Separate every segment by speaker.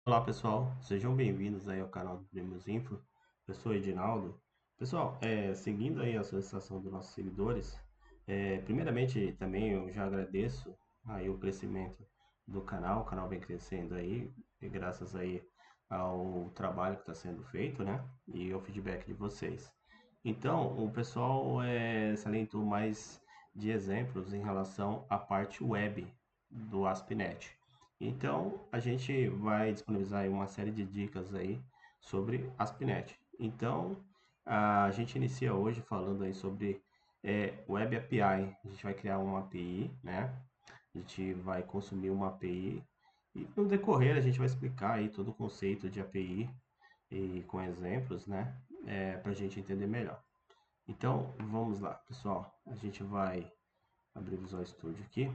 Speaker 1: Olá pessoal, sejam bem-vindos aí ao canal do Primos Info. Eu sou o Edinaldo. Pessoal, seguindo aí a solicitação dos nossos seguidores, primeiramente também eu já agradeço aí o crescimento do canal. O canal vem crescendo aí, e graças aí ao trabalho que está sendo feito, né? E ao feedback de vocês. Então, o pessoal salientou mais de exemplos em relação à parte web do AspNet. Então, a gente vai disponibilizar aí uma série de dicas aí sobre AspNet. Então, a gente inicia hoje falando aí sobre Web API. A gente vai criar uma API, né? A gente vai consumir uma API e no decorrer a gente vai explicar aí todo o conceito de API e com exemplos, né? Para a gente entender melhor. Então, vamos lá, pessoal. A gente vai abrir o Visual Studio aqui.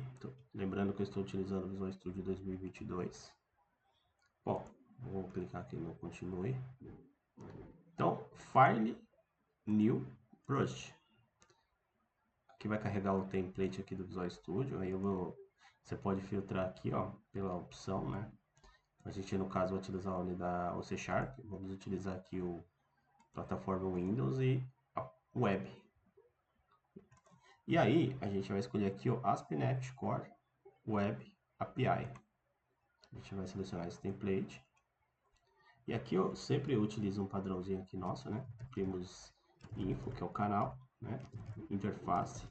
Speaker 1: Lembrando que eu estou utilizando o Visual Studio 2022. Bom, vou clicar aqui no continue. Então, File, New, Project. Aqui vai carregar o template aqui do Visual Studio. Você pode filtrar aqui, ó, pela opção, né? A gente, no caso, vai utilizar a unidade, o C Sharp. Vamos utilizar aqui o plataforma Windows e a Web. E aí, a gente vai escolher aqui o ASP.NET Core Web API. A gente vai selecionar esse template. E aqui eu sempre utilizo um padrãozinho aqui nosso, né? Primos Info, que é o canal, né? Interface.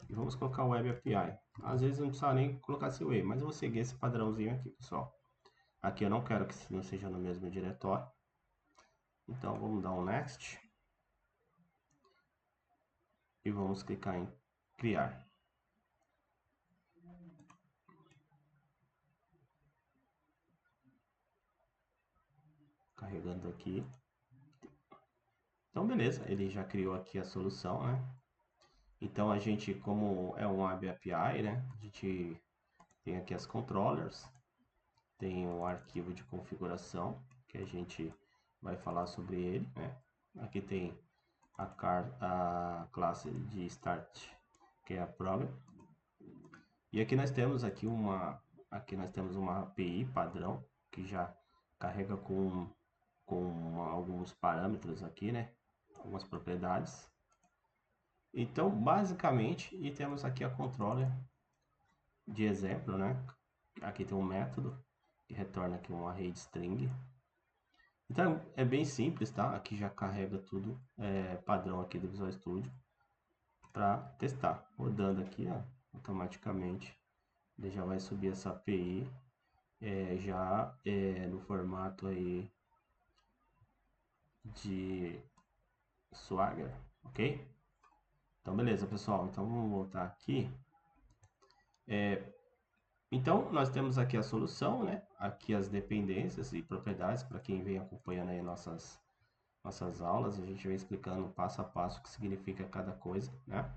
Speaker 1: E vamos colocar o Web API. Às vezes não precisa nem colocar esse Web, mas eu vou seguir esse padrãozinho aqui, pessoal. Aqui eu não quero que não seja no mesmo diretório. Então vamos dar um Next. E vamos clicar em Criar. Carregando aqui. Então beleza, ele já criou aqui a solução, né? Então a gente, como é um Web API, né? A gente tem aqui as controllers. Tem o arquivo de configuração, que a gente vai falar sobre ele, né? Aqui tem a classe de Start, que é a Program. E aqui nós temos uma API padrão, que já carrega com alguns parâmetros aqui, né? Algumas propriedades. Então, basicamente, e temos aqui a controller de exemplo, né? Aqui tem um método que retorna aqui um array de string. Então é bem simples, tá? Aqui já carrega tudo padrão aqui do Visual Studio para testar. Rodando aqui, ó, automaticamente, ele já vai subir essa API no formato aí de Swagger, ok? Então beleza, pessoal. Então vamos voltar aqui. Então nós temos aqui a solução, né? Aqui as dependências e propriedades para quem vem acompanhando aí nossas aulas, a gente vem explicando passo a passo o que significa cada coisa, né?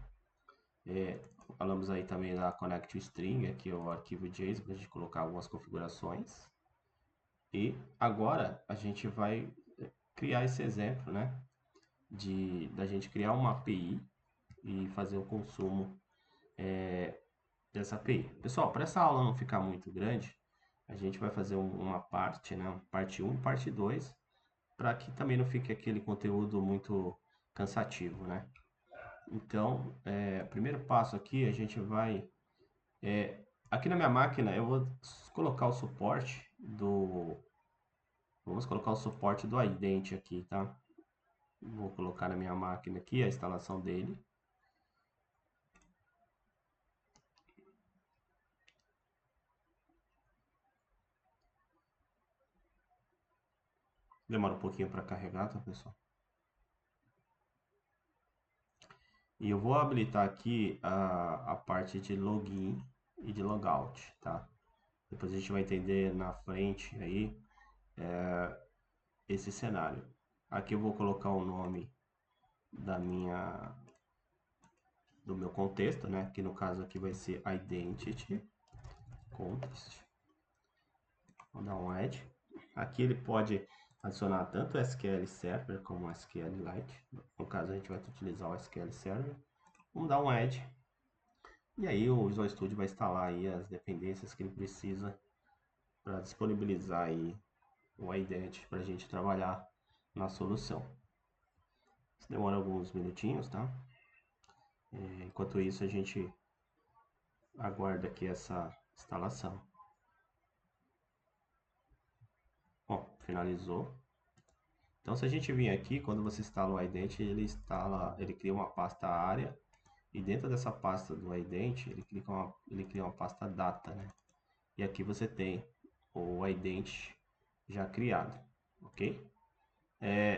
Speaker 1: Falamos aí também da Connect String, aqui é o arquivo JSON para a gente colocar algumas configurações. E agora a gente vai criar esse exemplo, né? Da gente criar uma API e fazer o consumo dessa API. Pessoal, para essa aula não ficar muito grande, a gente vai fazer uma parte, né? Parte 1 e parte 2, para que também não fique aquele conteúdo muito cansativo, né? Então, primeiro passo aqui, a gente vai aqui na minha máquina eu vou colocar o suporte do. Vamos colocar o suporte do iDent aqui, tá? Vou colocar na minha máquina aqui a instalação dele. Demora um pouquinho para carregar, tá, pessoal? E eu vou habilitar aqui a parte de login e de logout, tá? Depois a gente vai entender na frente aí esse cenário. Aqui eu vou colocar o nome da minha do meu contexto, né? Que no caso aqui vai ser identity context. Vou dar um add. Aqui ele pode adicionar tanto SQL Server como SQLite. No caso a gente vai utilizar o SQL Server. Vamos dar um add. E aí o Visual Studio vai instalar aí as dependências que ele precisa para disponibilizar aí o ident para a gente trabalhar na solução. Isso demora alguns minutinhos, tá? Enquanto isso, a gente aguarda aqui essa instalação. Bom, finalizou. Então, se a gente vir aqui, quando você instala o ident, ele cria uma pasta área, e dentro dessa pasta do ident, ele cria uma pasta data, né? E aqui você tem o ident já criado, ok?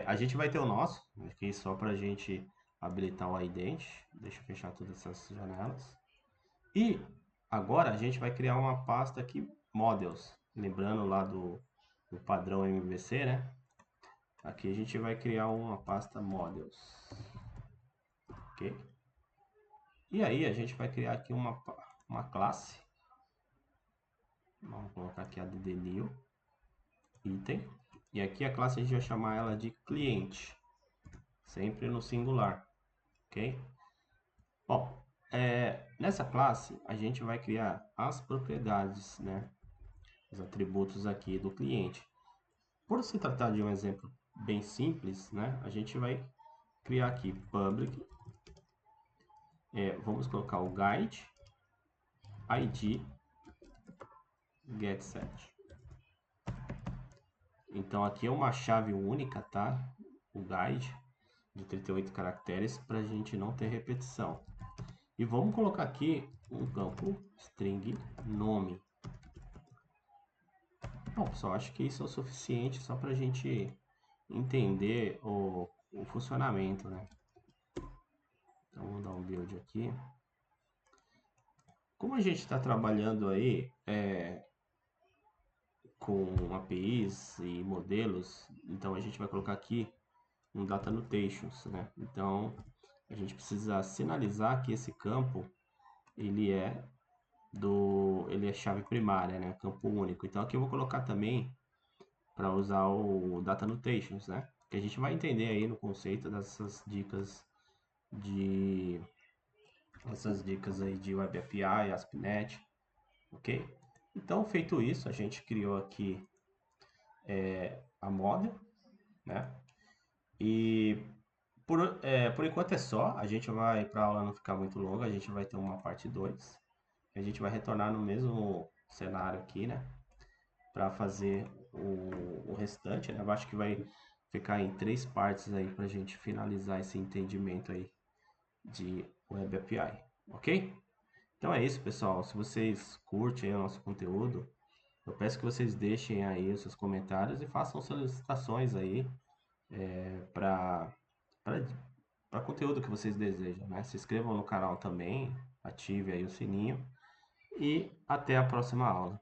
Speaker 1: A gente vai ter o nosso, aqui só para a gente habilitar o ident. Deixa eu fechar todas essas janelas. E agora a gente vai criar uma pasta aqui, models, lembrando lá do padrão MVC, né? Aqui a gente vai criar uma pasta models, ok? E aí a gente vai criar aqui uma classe. Vamos colocar aqui a new item. E aqui a classe a gente vai chamar ela de cliente, sempre no singular, ok? Bom, nessa classe a gente vai criar as propriedades, né? Os atributos aqui do cliente. Por se tratar de um exemplo bem simples, né? A gente vai criar aqui public. Vamos colocar o guide, id, getSet. Então aqui é uma chave única, tá? O guide de 38 caracteres para a gente não ter repetição. E vamos colocar aqui um campo string nome. Bom, pessoal, acho que isso é o suficiente só para a gente entender o funcionamento, né? Então vamos dar um build aqui. Como a gente está trabalhando aí com APIs e modelos, então a gente vai colocar aqui um data annotations, né? Então a gente precisa sinalizar que esse campo ele é chave primária, né? Campo único. Então aqui eu vou colocar também para usar o data annotations, né? Que a gente vai entender aí no conceito dessas dicas aí de Web API, ASP.NET, ok? Então feito isso, a gente criou aqui a model, né? E por enquanto é só, a gente vai, para a aula não ficar muito longa, a gente vai ter uma parte 2. A gente vai retornar no mesmo cenário aqui, né? Para fazer o restante, né? Eu acho que vai ficar em 3 partes aí para a gente finalizar esse entendimento aí de Web API, ok? Então é isso, pessoal. Se vocês curtem o nosso conteúdo, eu peço que vocês deixem aí os seus comentários e façam solicitações aí para conteúdo que vocês desejam, né? Se inscrevam no canal também, ative aí o sininho e até a próxima aula.